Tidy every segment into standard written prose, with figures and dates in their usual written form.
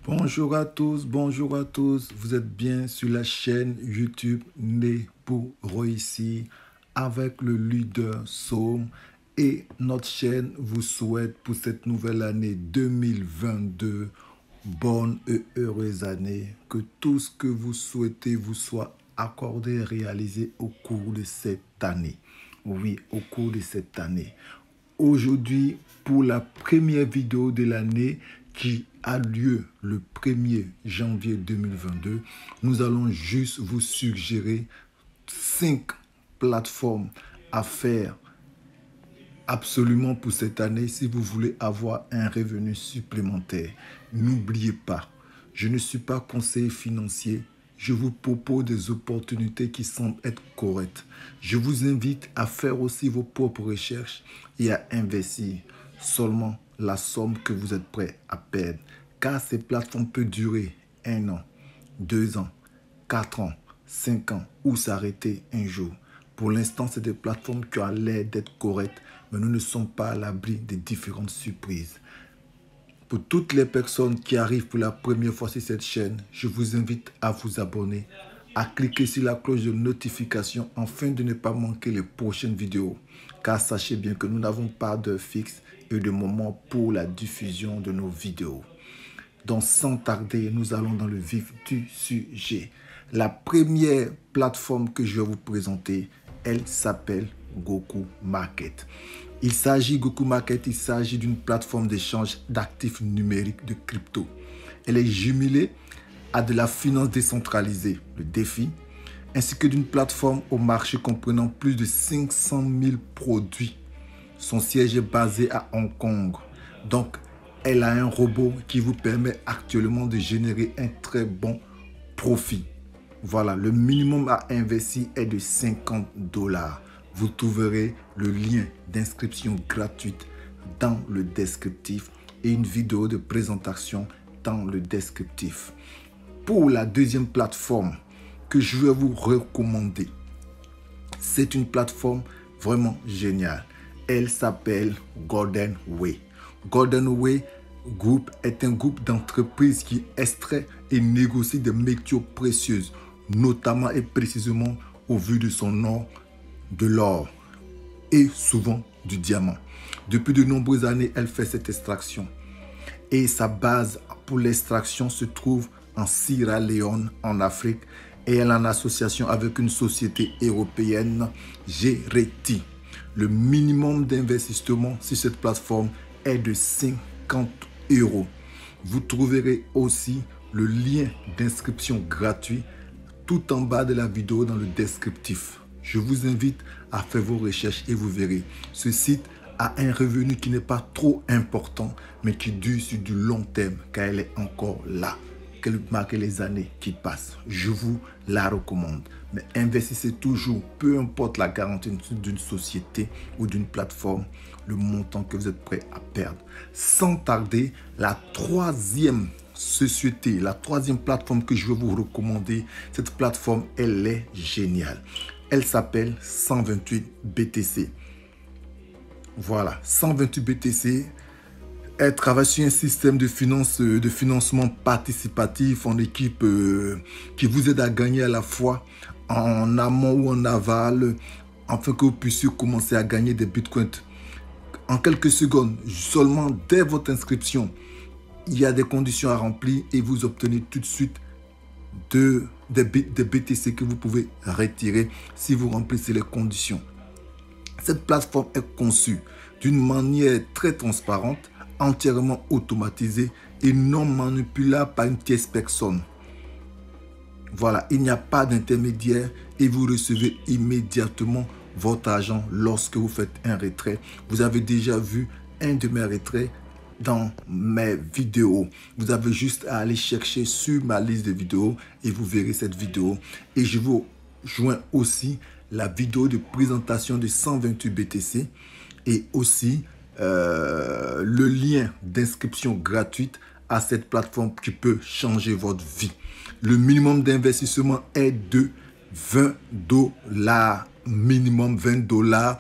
Bonjour à tous, bonjour à tous. Vous êtes bien sur la chaîne YouTube Né pour réussir avec le leader Somme et notre chaîne vous souhaite pour cette nouvelle année 2022 bonne et heureuse année. Que tout ce que vous souhaitez vous soit accordé et réalisé au cours de cette année. Oui, au cours de cette année. Aujourd'hui, pour la première vidéo de l'année qui a lieu le 1er janvier 2022, nous allons juste vous suggérer 5 plateformes à faire absolument pour cette année si vous voulez avoir un revenu supplémentaire. N'oubliez pas, je ne suis pas conseiller financier. Je vous propose des opportunités qui semblent être correctes. Je vous invite à faire aussi vos propres recherches et à investir seulement la somme que vous êtes prêt à perdre. Car ces plateformes peuvent durer 1 an, 2 ans, 4 ans, 5 ans ou s'arrêter un jour. Pour l'instant, c'est des plateformes qui ont l'air d'être correctes, mais nous ne sommes pas à l'abri des différentes surprises. Pour toutes les personnes qui arrivent pour la première fois sur cette chaîne, je vous invite à vous abonner, à cliquer sur la cloche de notification afin de ne pas manquer les prochaines vidéos. Car sachez bien que nous n'avons pas d'heure fixe et de moment pour la diffusion de nos vidéos. Donc sans tarder, nous allons dans le vif du sujet. La première plateforme que je vais vous présenter, elle s'appelle Goku Market. Il s'agit d'une plateforme d'échange d'actifs numériques de crypto. Elle est jumelée à de la finance décentralisée, le DeFi, ainsi que d'une plateforme au marché comprenant plus de 500 000 produits. Son siège est basé à Hong Kong. Donc, elle a un robot qui vous permet actuellement de générer un très bon profit. Voilà, le minimum à investir est de 50 $. Vous trouverez le lien d'inscription gratuite dans le descriptif et une vidéo de présentation dans le descriptif. Pour la deuxième plateforme que je vais vous recommander, c'est une plateforme vraiment géniale. Elle s'appelle Golden Way. Golden Way Group est un groupe d'entreprises qui extrait et négocie des métaux précieux, notamment et précisément au vu de son nom, de l'or et souvent du diamant. Depuis de nombreuses années, elle fait cette extraction. Et sa base pour l'extraction se trouve en Sierra Leone, en Afrique, et elle est en association avec une société européenne, Gereti. Le minimum d'investissement sur cette plateforme est de 50 €. Vous trouverez aussi le lien d'inscription gratuit tout en bas de la vidéo dans le descriptif. Je vous invite à faire vos recherches et vous verrez. Ce site a un revenu qui n'est pas trop important, mais qui dure sur du long terme, car elle est encore là. Qu'elle marque les années qui passent. Je vous la recommande. Mais investissez toujours, peu importe la garantie d'une société ou d'une plateforme, le montant que vous êtes prêt à perdre. Sans tarder, la troisième société, la troisième plateforme que je vais vous recommander, cette plateforme, elle est géniale. Elle s'appelle 128 BTC. Voilà, 128 BTC. Elle travaille sur un système de financement participatif en équipe qui vous aide à gagner à la fois en amont ou en aval, afin que vous puissiez commencer à gagner des bitcoins. En quelques secondes, seulement dès votre inscription, il y a des conditions à remplir et vous obtenez tout de suite des BTC que vous pouvez retirer si vous remplissez les conditions. Cette plateforme est conçue d'une manière très transparente, entièrement automatisée et non manipulable par une tierce personne. Voilà, il n'y a pas d'intermédiaire et vous recevez immédiatement votre argent lorsque vous faites un retrait. Vous avez déjà vu un de mes retraits dans mes vidéos. Vous avez juste à aller chercher sur ma liste de vidéos et vous verrez cette vidéo. Et je vous joins aussi la vidéo de présentation de 128 BTC et aussi le lien d'inscription gratuite à cette plateforme qui peut changer votre vie. Le minimum d'investissement est de 20 $, minimum 20 $,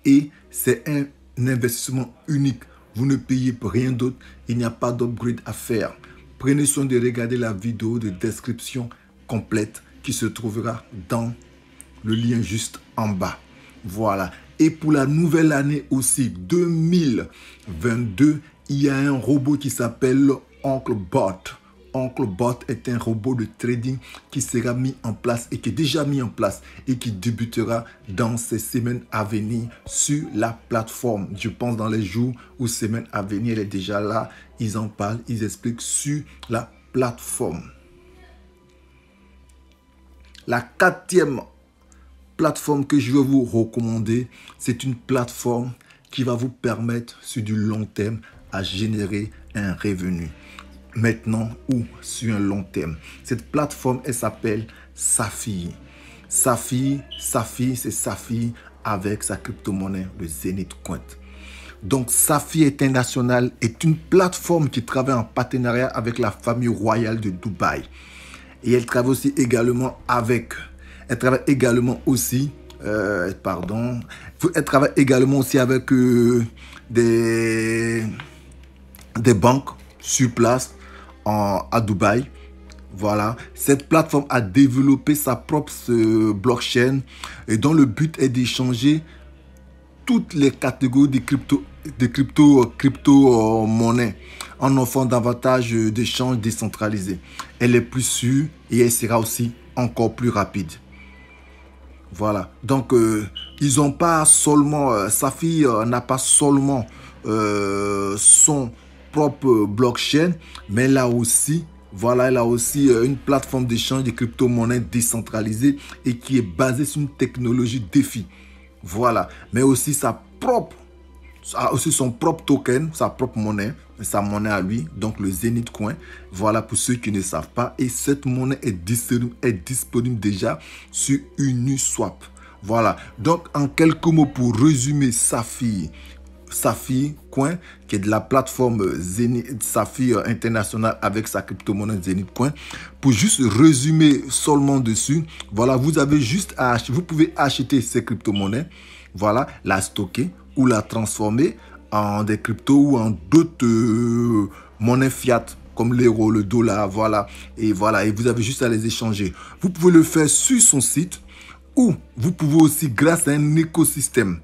et c'est un investissement unique. Vous ne payez rien d'autre, il n'y a pas d'upgrade à faire. prenez soin de regarder la vidéo de description complète qui se trouvera dans le lien juste en bas. Voilà. Et pour la nouvelle année aussi, 2022, il y a un robot qui s'appelle Oncle Bot. Oncle Bot est un robot de trading qui sera mis en place et qui est déjà mis en place et qui débutera dans ces semaines à venir sur la plateforme. Je pense dans les jours ou semaines à venir, elle est déjà là. Ils en parlent, ils expliquent sur la plateforme. La quatrième plateforme que je vais vous recommander, c'est une plateforme qui va vous permettre sur du long terme à générer un revenu. Maintenant ou sur un long terme. Cette plateforme, elle s'appelle Saphir. Saphir, c'est Saphir avec sa crypto-monnaie, le Zenith Coin. Donc, Saphir International est une plateforme qui travaille en partenariat avec la famille royale de Dubaï. Et elle travaille aussi également avec... Elle travaille également aussi... Elle travaille également aussi avec des banques sur place à Dubaï. Voilà. Cette plateforme a développé sa propre blockchain et dont le but est d'échanger toutes les catégories de crypto-monnaies en offrant davantage d'échanges décentralisés. Elle est plus sûre et elle sera aussi encore plus rapide. Voilà. Donc, ils n'ont pas seulement... Saphir n'a pas seulement son propre blockchain, mais là aussi, voilà, elle a aussi une plateforme d'échange de crypto-monnaies décentralisée et qui est basée sur une technologie DeFi. Voilà, mais aussi son propre token, sa propre monnaie, sa monnaie à lui, donc le Zenith Coin. Voilà pour ceux qui ne savent pas. Et cette monnaie est disponible déjà sur Uniswap. Voilà, donc en quelques mots pour résumer Saphir Coin, qui est de la plateforme Saphir International avec sa crypto-monnaie Zenith Coin. Pour juste résumer seulement dessus, voilà, vous avez juste à acheter, vous pouvez acheter ces crypto-monnaies, voilà, la stocker ou la transformer en des cryptos ou en d'autres monnaies fiat comme l'euro, le dollar, voilà, et vous avez juste à les échanger. Vous pouvez le faire sur son site ou vous pouvez aussi, grâce à un écosystème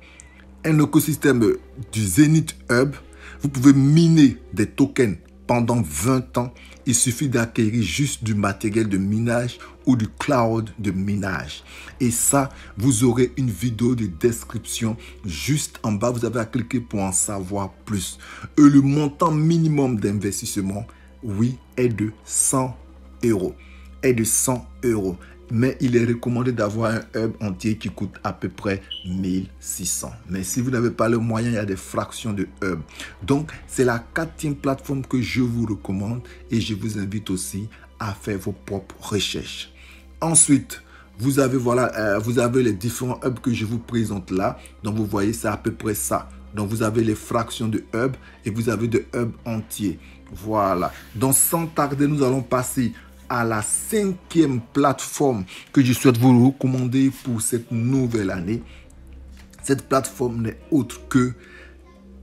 du Zenith Hub, vous pouvez miner des tokens pendant 20 ans. Il suffit d'acquérir juste du matériel de minage ou du cloud de minage. Et ça, vous aurez une vidéo de description juste en bas. Vous avez à cliquer pour en savoir plus. Et le montant minimum d'investissement, oui, est de 100 €. Est de 100 €. Mais il est recommandé d'avoir un hub entier qui coûte à peu près 1600. Mais si vous n'avez pas le moyen, il y a des fractions de hub. Donc, c'est la quatrième plateforme que je vous recommande et je vous invite aussi à faire vos propres recherches. Ensuite, vous avez, vous avez les différents hubs que je vous présente là. Donc, vous voyez, c'est à peu près ça. Donc, vous avez les fractions de hub et vous avez des hubs entiers. Voilà. Donc, sans tarder, nous allons passer à la cinquième plateforme que je souhaite vous recommander pour cette nouvelle année. Cette plateforme n'est autre que,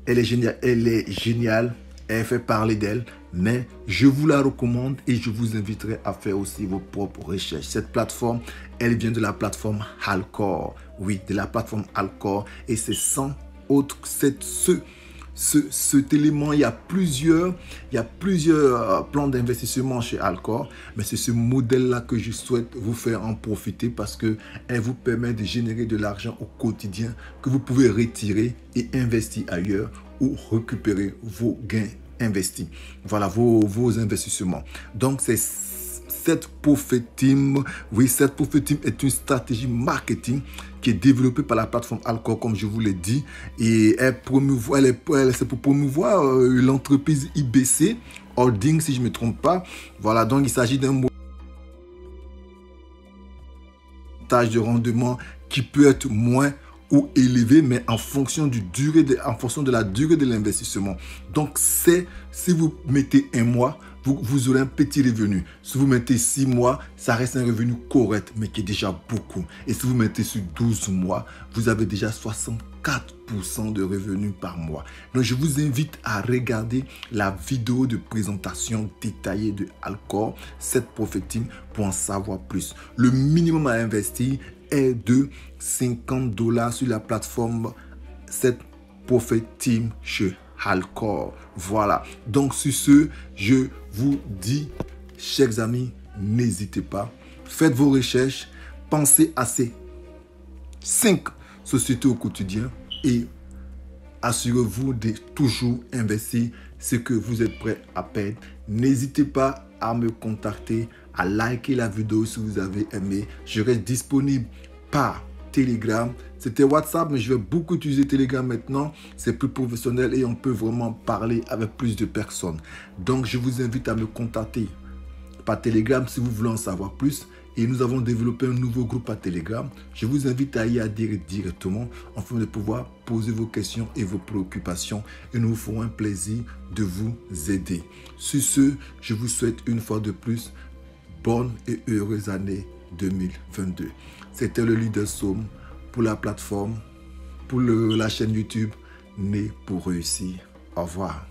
elle est géniale, elle fait parler d'elle, mais je vous la recommande et je vous inviterai à faire aussi vos propres recherches. Cette plateforme, elle vient de la plateforme Alcor. Oui, de la plateforme Alcor, et c'est sans autre, cet élément, il y a plusieurs plans d'investissement chez Alcor, mais c'est ce modèle-là que je souhaite vous faire en profiter parce qu'elle vous permet de générer de l'argent au quotidien que vous pouvez retirer et investir ailleurs ou récupérer vos gains investis. Voilà vos investissements. Donc, c'est cette Profit Team. Oui, cette Profit Team est une stratégie marketing qui est développée par la plateforme Alcor, comme je vous l'ai dit. Et c'est pour promouvoir l'entreprise IBC Holding, si je ne me trompe pas. Voilà, donc il s'agit d'un montage de rendement qui peut être moins ou élevé, mais en fonction de la durée de l'investissement. Donc, si vous mettez un mois, vous aurez un petit revenu. Si vous mettez 6 mois, ça reste un revenu correct, mais qui est déjà beaucoup. Et si vous mettez sur 12 mois, vous avez déjà 64% de revenus par mois. Donc, je vous invite à regarder la vidéo de présentation détaillée de Alcor, 7 Profit pour en savoir plus. Le minimum à investir est de $50 sur la plateforme 7 Profit chez Alcor. Voilà. Donc, sur ce, je vous dis, chers amis, n'hésitez pas. Faites vos recherches. Pensez à ces 5 sociétés au quotidien et assurez-vous de toujours investir ce que vous êtes prêt à perdre. N'hésitez pas à me contacter, à liker la vidéo si vous avez aimé. Je reste disponible par Telegram. C'était WhatsApp, mais je vais beaucoup utiliser Telegram maintenant. C'est plus professionnel et on peut vraiment parler avec plus de personnes. Donc, je vous invite à me contacter par Telegram si vous voulez en savoir plus. Et nous avons développé un nouveau groupe à Telegram. Je vous invite à y adhérer directement afin de pouvoir poser vos questions et vos préoccupations. Et nous vous ferons un plaisir de vous aider. Sur ce, je vous souhaite une fois de plus bonne et heureuse année 2022. C'était le leader Somme pour la plateforme, pour la chaîne YouTube Né pour réussir. Au revoir.